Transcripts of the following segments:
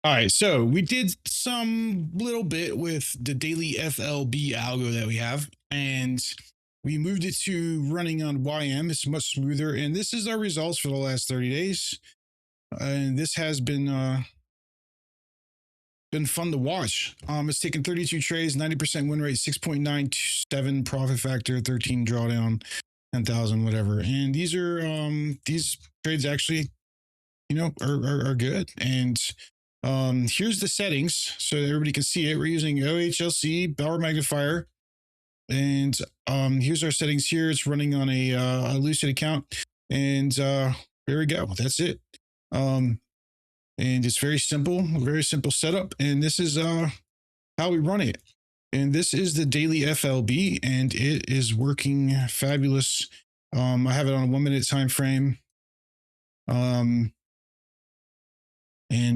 All right, so we did some little bit with the daily FLB algo that we have, and we moved it to running on YM. It's much smoother, and this is our results for the last 30 days. And this has been fun to watch. It's taken 32 trades, 90% win rate, 6.97 profit factor, 13 drawdown, 10,000, whatever. And these trades actually, are good. And here's the settings so that everybody can see it. We're using OHLC power magnifier, and here's our settings here. It's running on a Lucid account, and there we go. That's it. And it's very simple setup. And this is how we run it. And this is the daily FLB, and it is working fabulous. I have it on a 1 minute time frame. And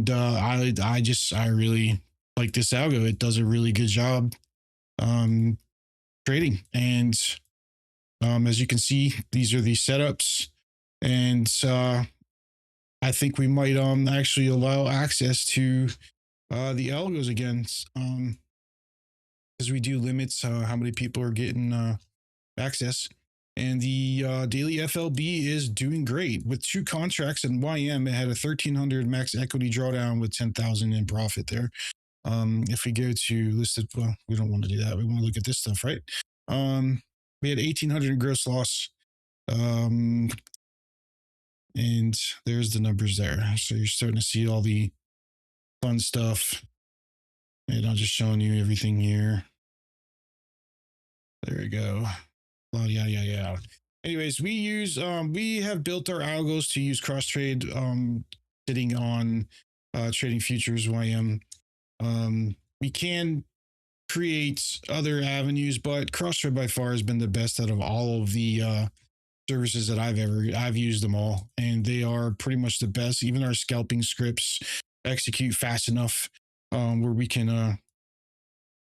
I really like this algo. It does a really good job trading. And as you can see, these are the setups. And I think we might actually allow access to the algos again, because we do limits how many people are getting access. And the daily FLB is doing great with 2 contracts in YM. It had a 1,300 max equity drawdown with 10,000 in profit there. If we go to listed, well, we don't want to do that. We want to look at this stuff, right? We had 1,800 in gross loss. And there's the numbers there. So you're starting to see all the fun stuff. And I'm just showing you everything here. There we go. Well, yeah. Anyways, we have built our algos to use cross trade, sitting on trading futures YM. We can create other avenues, but cross trade by far has been the best out of all of the services that I've used them all, and they are pretty much the best. Even our scalping scripts execute fast enough where we can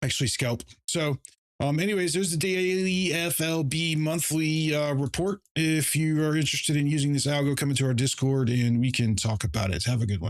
actually scalp. So anyways, there's the daily FLB monthly report. If you are interested in using this algo, come into our Discord and we can talk about it. Have a good one.